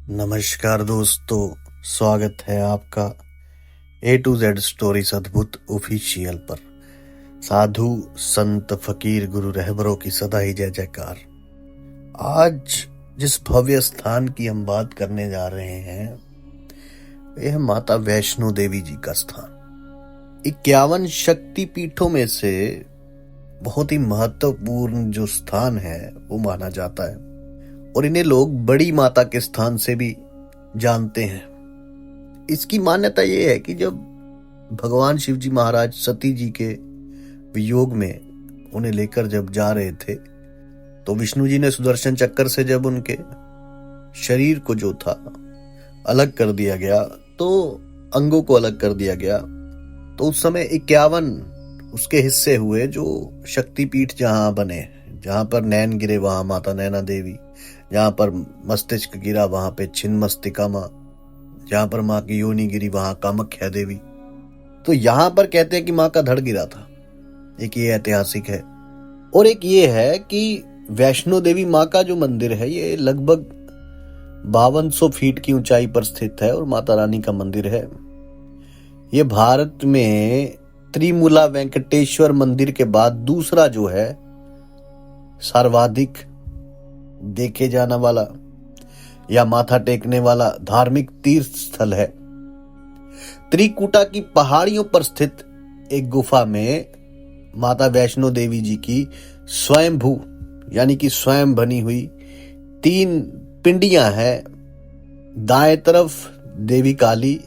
नमस्कार दोस्तों, स्वागत है आपका ए टू जेड स्टोरीज अद्भुत ऑफिशियल पर। साधु संत फकीर गुरु रहबरों की सदा ही जय जयकार। आज जिस भव्य स्थान की हम बात करने जा रहे हैं वह है माता वैष्णो देवी जी का स्थान। 51 शक्ति पीठों में से बहुत ही महत्वपूर्ण जो स्थान है वो माना जाता है और इन्हें लोग बड़ी माता के स्थान से भी जानते हैं। इसकी मान्यता यह है कि जब भगवान शिव जी महाराज सती जी के वियोग में उन्हें लेकर जब जा रहे थे तो विष्णु जी ने सुदर्शन चक्कर से जब उनके शरीर को जो था अलग कर दिया गया, तो अंगों को अलग कर दिया गया, तो उस समय 51 उसके हिस्से हुए जो शक्तिपीठ जहां बने। जहां पर नैन गिरे वहां माता नैना देवी, जहां पर मस्तिष्क गिरा वहां पे छिन्नमस्तिका माँ, जहां पर माँ की योनि गिरी वहां कामाख्या देवी। तो यहां पर कहते हैं कि माँ का धड़ गिरा था। एक ये ऐतिहासिक है और एक ये है कि वैष्णो देवी माँ का जो मंदिर है ये लगभग 5200 फीट की ऊंचाई पर स्थित है और माता रानी का मंदिर है। ये भारत में त्रिमूला वेंकटेश्वर मंदिर के बाद दूसरा जो है सर्वाधिक देखे जाने वाला या माथा टेकने वाला धार्मिक तीर्थ स्थल है। त्रिकुटा की पहाड़ियों पर स्थित एक गुफा में माता वैष्णो देवी जी की स्वयंभू यानी कि स्वयं बनी हुई 3 पिंडियां हैं। दाएं तरफ देवी काली,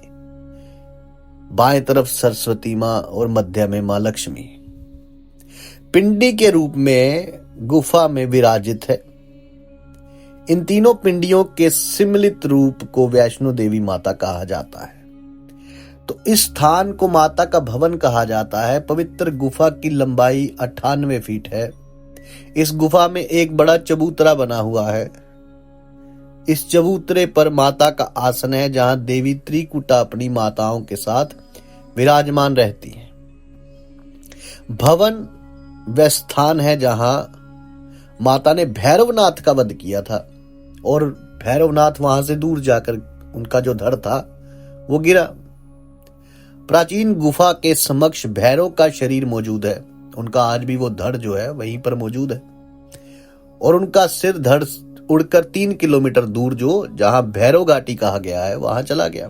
बाएं तरफ सरस्वती मां और मध्य में मां लक्ष्मी पिंडी के रूप में गुफा में विराजित है। इन तीनों पिंडियों के सम्मिलित रूप को वैष्णो देवी माता कहा जाता है। तो इस स्थान को माता का भवन कहा जाता है। पवित्र गुफा की लंबाई 98 फीट है। इस गुफा में एक बड़ा चबूतरा बना हुआ है। इस चबूतरे पर माता का आसन है जहां देवी त्रिकुटा अपनी माताओं के साथ विराजमान रहती है। भवन वह स्थान है जहां माता ने भैरवनाथ का वध किया था और भैरवनाथ वहां से दूर जाकर उनका जो धड़ था वो गिरा। प्राचीन गुफा के समक्ष भैरव का शरीर मौजूद है। उनका आज भी वो धड़ जो है वहीं पर मौजूद है और उनका सिर धड़ उड़कर 3 किलोमीटर दूर जो जहां भैरव घाटी कहा गया है वहां चला गया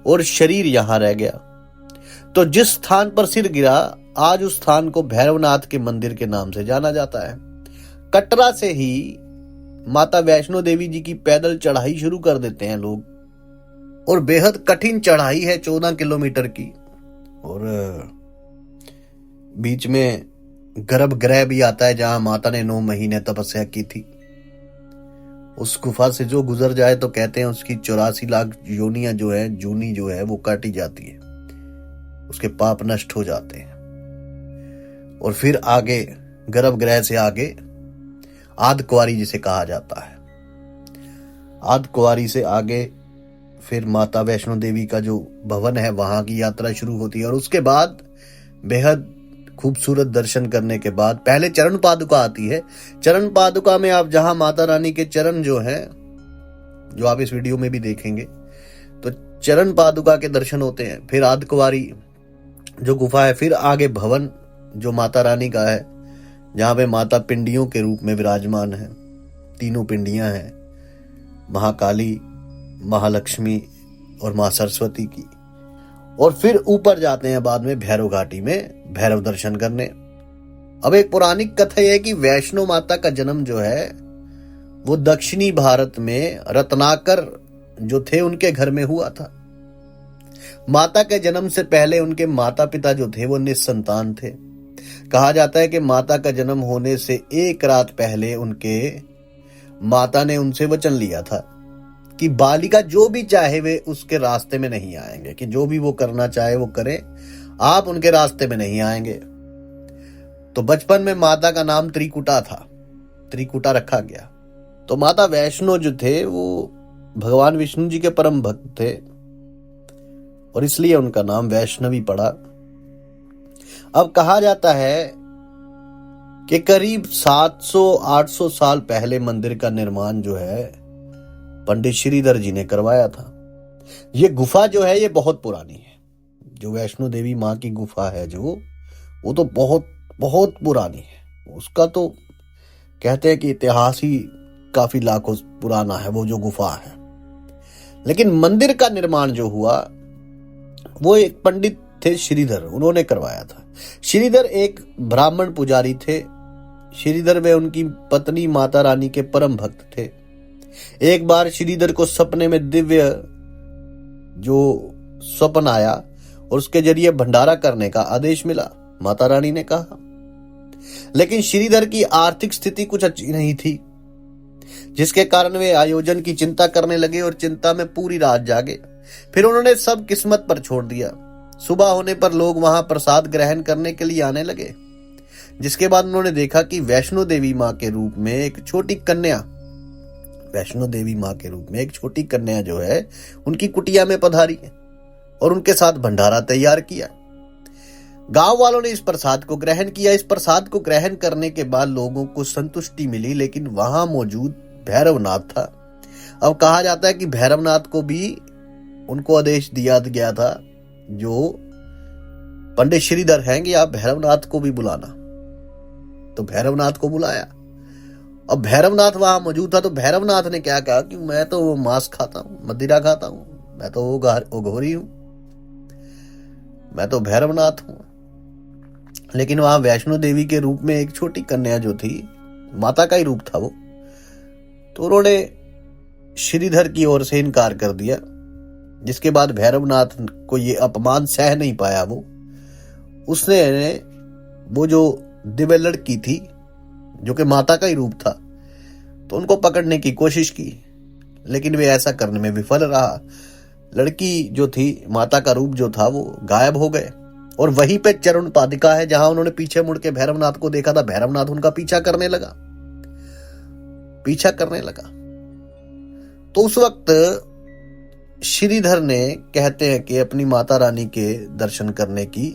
और शरीर यहां रह गया। तो जिस स्थान पर सिर गिरा आज उस स्थान को भैरवनाथ के मंदिर के नाम से जाना जाता है। कटरा से ही माता वैष्णो देवी जी की पैदल चढ़ाई शुरू कर देते हैं लोग और बेहद कठिन चढ़ाई है 14 किलोमीटर की और बीच में गर्भगृह भी आता है जहां माता ने 9 महीने तपस्या की थी। उस गुफा से जो गुजर जाए तो कहते हैं उसकी 84 लाख योनियां जो है जूनी जो है वो काटी जाती है, उसके पाप नष्ट हो जाते हैं। और फिर आगे गर्भगृह से आगे आद्यकुंवारी जिसे कहा जाता है, आद्यकुंवारी से आगे फिर माता वैष्णो देवी का जो भवन है वहां की यात्रा शुरू होती है और उसके बाद बेहद खूबसूरत दर्शन करने के बाद पहले चरण पादुका आती है। चरण पादुका में आप जहां माता रानी के चरण जो हैं, जो आप इस वीडियो में भी देखेंगे, तो चरण पादुका के दर्शन होते हैं। फिर आद्यकुंवारी जो गुफा है, फिर आगे भवन जो माता रानी का है जहां पे माता पिंडियों के रूप में विराजमान है। 3 पिंडियां हैं, महाकाली, महालक्ष्मी और मां सरस्वती की। और फिर ऊपर जाते हैं बाद में भैरव घाटी में भैरव दर्शन करने। अब एक पौराणिक कथा है कि वैष्णो माता का जन्म जो है वो दक्षिणी भारत में रत्नाकर जो थे उनके घर में हुआ था। माता के जन्म से पहले उनके माता पिता जो थे वो निसंतान थे। कहा जाता है कि माता का जन्म होने से 1 रात पहले उनके माता ने उनसे वचन लिया था कि बालिका जो भी चाहे वे उसके रास्ते में नहीं आएंगे, कि जो भी वो करना चाहे वो करें, आप उनके रास्ते में नहीं आएंगे। तो बचपन में माता का नाम त्रिकुटा था, त्रिकुटा रखा गया। तो माता वैष्णो जो थे वो भगवान विष्णु जी के परम भक्त थे और इसलिए उनका नाम वैष्णवी पड़ा। अब कहा जाता है कि करीब 700-800 साल पहले मंदिर का निर्माण जो है पंडित श्रीधर जी ने करवाया था। ये गुफा जो है ये बहुत पुरानी है। जो वैष्णो देवी माँ की गुफा है जो, वो तो बहुत बहुत पुरानी है। उसका तो कहते हैं कि इतिहास ही काफी लाखों पुराना है वो जो गुफा है। लेकिन मंदिर का निर्माण जो हुआ वो एक पंडित थे श्रीधर, उन्होंने करवाया था। श्रीधर एक ब्राह्मण पुजारी थे। श्रीधर वे उनकी पत्नी माता रानी के परम भक्त थे। एक बार श्रीधर को सपने में दिव्य जो स्वप्न आया और उसके जरिए भंडारा करने का आदेश मिला। माता रानी ने कहा, लेकिन श्रीधर की आर्थिक स्थिति कुछ अच्छी नहीं थी, जिसके कारण वे आयोजन की चिंता करने लगे और चिंता में पूरी रात जागे। फिर उन्होंने सब किस्मत पर छोड़ दिया। सुबह होने पर लोग वहां प्रसाद ग्रहण करने के लिए आने लगे, जिसके बाद उन्होंने देखा कि वैष्णो देवी माँ के रूप में एक छोटी कन्या जो है उनकी कुटिया में पधारी है और उनके साथ भंडारा तैयार किया। गांव वालों ने इस प्रसाद को ग्रहण किया। इस प्रसाद को ग्रहण करने के बाद लोगों को संतुष्टि मिली, लेकिन वहां मौजूद भैरवनाथ था। अब कहा जाता है कि भैरवनाथ को भी उनको आदेश दिया गया था, जो पंडित श्रीधर हैं, कि आप भैरवनाथ को भी बुलाना। तो भैरवनाथ को बुलाया। अब भैरवनाथ वहां मौजूद था। तो भैरवनाथ ने क्या कहा कि मैं तो मांस खाता हूं, मदिरा खाता हूं, मैं तो अघोरी हूं, मैं तो भैरवनाथ हूं। लेकिन वहां वैष्णो देवी के रूप में एक छोटी कन्या जो थी, माता का ही रूप था वो, तो उन्होंने श्रीधर की ओर से इनकार कर दिया। जिसके बाद भैरवनाथ को ये अपमान सह नहीं पाया। उसने वो जो दिव्य लड़की थी जो कि माता का ही रूप था, तो उनको पकड़ने की कोशिश की, लेकिन वे ऐसा करने में विफल रहा। लड़की जो थी, माता का रूप जो था, वो गायब हो गए। और वहीं पे चरण पादिका है जहां उन्होंने पीछे मुड़ के भैरवनाथ को देखा था। भैरवनाथ उनका पीछा करने लगा। तो उस वक्त श्रीधर ने, कहते हैं कि अपनी माता रानी के दर्शन करने की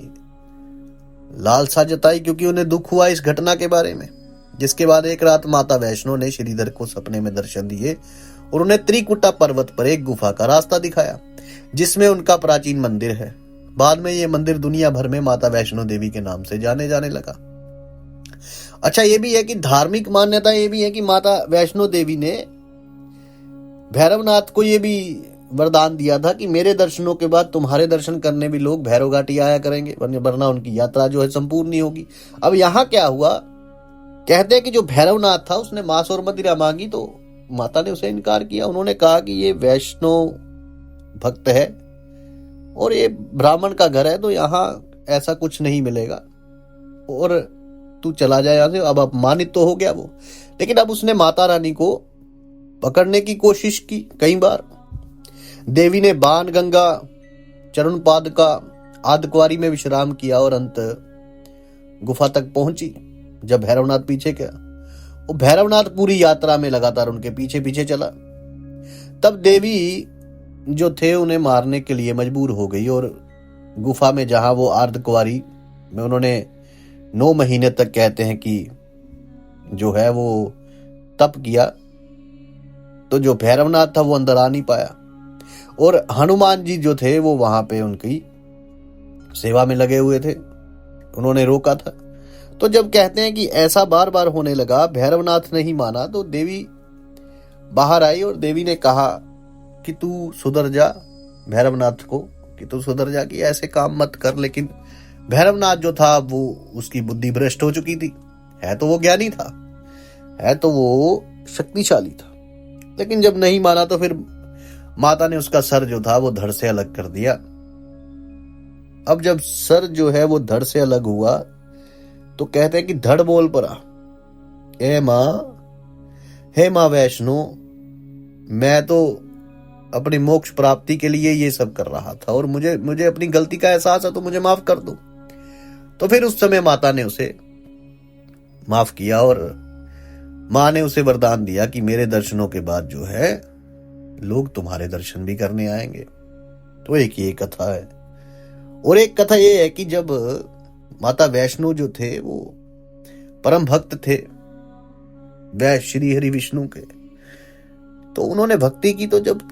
लालसा जताई, क्योंकि उन्हें दुख हुआ इस घटना के बारे में। जिसके बाद एक रात माता वैष्णो ने श्रीधर को सपने में दर्शन दिए और उन्हें त्रिकुटा पर्वत पर एक गुफा का रास्ता दिखाया, जिसमें उनका प्राचीन मंदिर है। बाद में यह मंदिर दुनिया भर में माता वैष्णो देवी के नाम से जाने जाने लगा। अच्छा, ये भी है कि धार्मिक मान्यता ये भी है कि माता वैष्णो देवी ने भैरवनाथ को ये भी वरदान दिया था कि मेरे दर्शनों के बाद तुम्हारे दर्शन करने भी लोग भैरव घाटी आया करेंगे, वरना उनकी यात्रा जो है संपूर्ण नहीं होगी। अब यहाँ क्या हुआ, कहते हैं कि जो भैरवनाथ था उसने मांस और मदिरा मांगी, तो माता ने उसे इनकार किया। उन्होंने कहा कि ये वैष्णो भक्त है और ये ब्राह्मण का घर है, तो यहाँ ऐसा कुछ नहीं मिलेगा और तू चला जाए यहाँ से। अब अपमानित तो हो गया वो, लेकिन अब उसने माता रानी को पकड़ने की कोशिश की कई बार। देवी ने बाण गंगा, चरण पादुका, आद्यकुंवारी में विश्राम किया और अंत गुफा तक पहुंची। जब भैरवनाथ पीछे गया, वो भैरवनाथ पूरी यात्रा में लगातार उनके पीछे पीछे चला। तब देवी जो थे उन्हें मारने के लिए मजबूर हो गई और गुफा में, जहां वो आर्धकुंवारी में उन्होंने 9 महीने तक, कहते हैं कि जो है वो तप किया, तो जो भैरवनाथ था वो अंदर आ नहीं पाया। और हनुमान जी जो थे वो वहां पे उनकी सेवा में लगे हुए थे, उन्होंने रोका था। तो जब कहते हैं कि ऐसा बार बार होने लगा, भैरवनाथ नहीं माना, तो देवी बाहर आई और देवी ने कहा कि तू सुधर जा, भैरवनाथ को कि तू सुधर जा, कि ऐसे काम मत कर। लेकिन भैरवनाथ जो था वो, उसकी बुद्धि भ्रष्ट हो चुकी थी। है तो वो ज्ञानी था, है तो वो शक्तिशाली था, लेकिन जब नहीं माना तो फिर माता ने उसका सर जो था वो धड़ से अलग कर दिया। अब जब सर जो है वो धड़ से अलग हुआ, तो कहते हैं कि धड़ बोल पड़ा, हे मां वैष्णो, मैं तो अपनी मोक्ष प्राप्ति के लिए ये सब कर रहा था और मुझे अपनी गलती का एहसास है, तो मुझे माफ कर दो। तो फिर उस समय माता ने उसे माफ किया और मां ने उसे वरदान दिया कि मेरे दर्शनों के बाद जो है लोग तुम्हारे दर्शन भी करने आएंगे। तो एक ये कथा है। और एक कथा ये है कि जब माता वैष्णो जो थे वो परम भक्त थे श्री हरि विष्णु के, तो उन्होंने भक्ति की। तो जब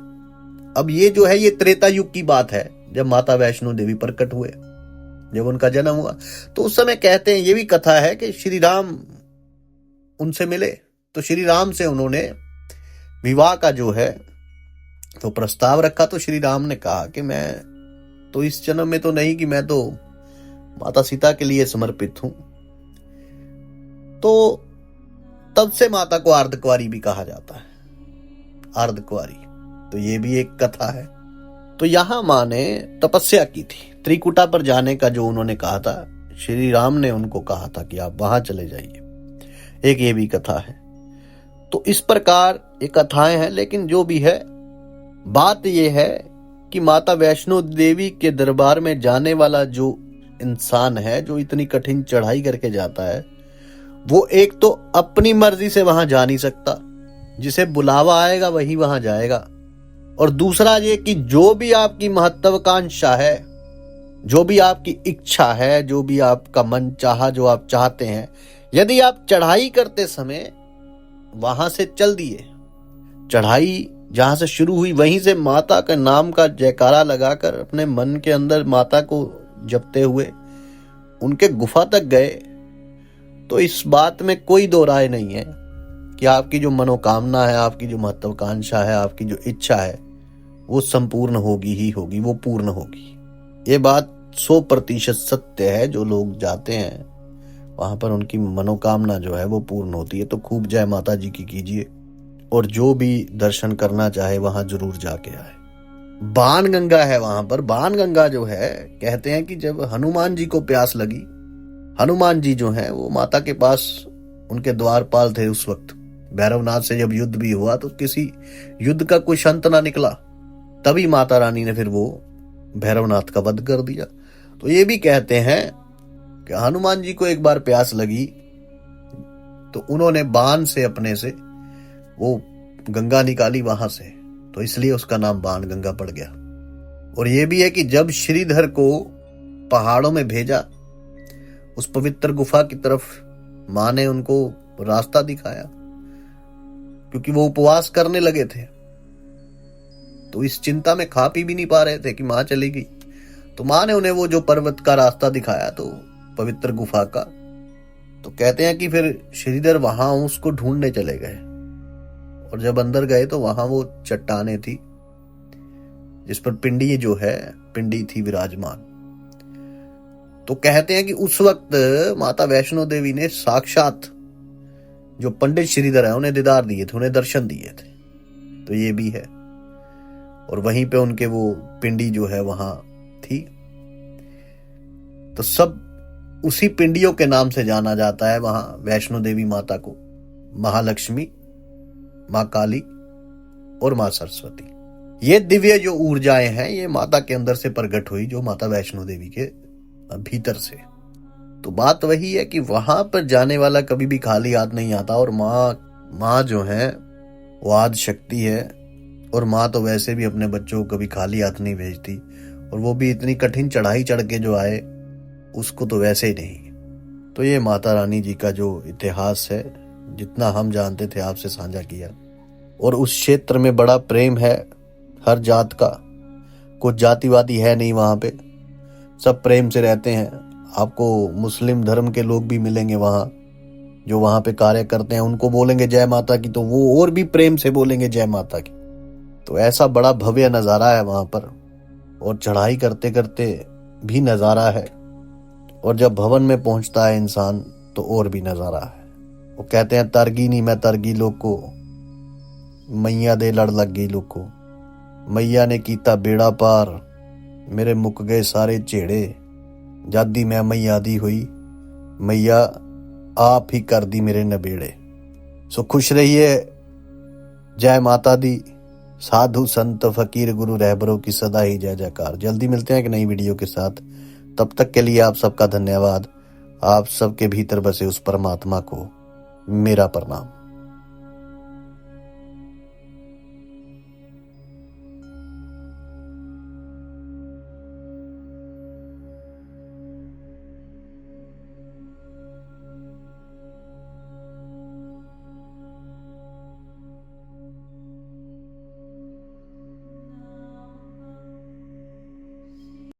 अब ये जो है ये त्रेता युग की बात है, जब माता वैष्णो देवी प्रकट हुए, जब उनका जन्म हुआ, तो उस समय कहते हैं, ये भी कथा है कि श्री राम उनसे मिले, तो श्री राम से उन्होंने विवाह का जो है तो प्रस्ताव रखा। तो श्री राम ने कहा कि मैं तो इस जन्म में तो नहीं, कि मैं तो माता सीता के लिए समर्पित हूं। तो तब से माता को अर्धकुंवारी भी कहा जाता है, अर्धकुंवारी। तो ये भी एक कथा है। तो यहां मां ने तपस्या की थी, त्रिकुटा पर जाने का जो उन्होंने कहा था, श्री राम ने उनको कहा था कि आप वहां चले जाइए। एक ये भी कथा है। तो इस प्रकार ये कथाएं हैं, लेकिन जो भी है बात ये है कि माता वैष्णो देवी के दरबार में जाने वाला जो इंसान है, जो इतनी कठिन चढ़ाई करके जाता है, वो एक तो अपनी मर्जी से वहां जा नहीं सकता, जिसे बुलावा आएगा वही वहां जाएगा। और दूसरा ये कि जो भी आपकी महत्वाकांक्षा है, जो भी आपकी इच्छा है, जो भी आपका मन चाहा, जो आप चाहते हैं, यदि आप चढ़ाई करते समय वहां से चल दिए, चढ़ाई जहां से शुरू हुई वहीं से माता के नाम का जयकारा लगाकर अपने मन के अंदर माता को जपते हुए उनके गुफा तक गए, तो इस बात में कोई दो राय नहीं है कि आपकी जो मनोकामना है, आपकी जो महत्वाकांक्षा है, आपकी जो इच्छा है, वो संपूर्ण होगी ही होगी, वो पूर्ण होगी। ये बात 100% सत्य है। जो लोग जाते हैं वहां पर उनकी मनोकामना जो है वो पूर्ण होती है। तो खूब जय माता जी की कीजिए, और जो भी दर्शन करना चाहे वहां जरूर जाके आए। बाण गंगा है वहां पर। बाण गंगा जो है, कहते हैं कि जब हनुमान जी को प्यास लगी, हनुमान जी जो है वो माता के पास उनके द्वारपाल थे उस वक्त, भैरवनाथ से जब युद्ध भी हुआ तो किसी युद्ध का कोई अंत ना निकला, तभी माता रानी ने फिर वो भैरवनाथ का वध कर दिया। तो ये भी कहते हैं कि हनुमान जी को एक बार प्यास लगी तो उन्होंने बाण से अपने से वो गंगा निकाली वहां से, तो इसलिए उसका नाम बाण गंगा पड़ गया। और ये भी है कि जब श्रीधर को पहाड़ों में भेजा, उस पवित्र गुफा की तरफ मां ने उनको रास्ता दिखाया, क्योंकि वो उपवास करने लगे थे, तो इस चिंता में खा पी भी नहीं पा रहे थे कि मां चली गई। तो मां ने उन्हें वो जो पर्वत का रास्ता दिखाया, तो पवित्र गुफा का, तो कहते हैं कि फिर श्रीधर वहां उसको ढूंढने चले गए, और जब अंदर गए तो वहां वो चट्टाने थी जिस पर पिंडी जो है, पिंडी थी विराजमान। तो कहते हैं कि उस वक्त माता वैष्णो देवी ने साक्षात जो पंडित श्रीधर है उन्हें दीदार दिए थे, उन्हें दर्शन दिए थे। तो ये भी है। और वहीं पे उनके वो पिंडी जो है वहां थी। तो सब उसी पिंडियों के नाम से जाना जाता है वहां वैष्णो देवी माता को, महालक्ष्मी, मां काली और मां सरस्वती। ये दिव्य जो ऊर्जाएं हैं ये माता के अंदर से प्रकट हुई, जो माता वैष्णो देवी के भीतर से। तो बात वही है कि वहां पर जाने वाला कभी भी खाली हाथ नहीं आता। और माँ जो है वो आदि शक्ति है, और माँ तो वैसे भी अपने बच्चों को कभी खाली हाथ नहीं भेजती, और वो भी इतनी कठिन चढ़ाई चढ़ के जो आए उसको तो वैसे ही नहीं। तो ये माता रानी जी का जो इतिहास है, जितना हम जानते थे आपसे साझा किया। और उस क्षेत्र में बड़ा प्रेम है हर जात का, कुछ जातिवादी है नहीं वहां पे, सब प्रेम से रहते हैं। आपको मुस्लिम धर्म के लोग भी मिलेंगे वहां, जो वहां पे कार्य करते हैं, उनको बोलेंगे जय माता की तो वो और भी प्रेम से बोलेंगे जय माता की। तो ऐसा बड़ा भव्य नजारा है वहां पर, और चढ़ाई करते करते भी नजारा है, और जब भवन में पहुंचता है इंसान तो और भी नजारा है। वो कहते हैं तरगी नहीं मैं तरगी लोग को, मैया दे लड़ लग गई लोग को, मैया ने कीता बेड़ा पार, मेरे मुक गए सारे झेड़े, जादी मैं मैया दी हुई, मैया आप ही कर दी मेरे नबेड़े। सो खुश रहिए, जय माता दी। साधु संत फकीर गुरु रहबरों की सदा ही जय जयकार। जल्दी मिलते हैं एक नई वीडियो के साथ, तब तक के लिए आप सबका धन्यवाद। आप सबके भीतर बसे उस परमात्मा को मेरा प्रणाम।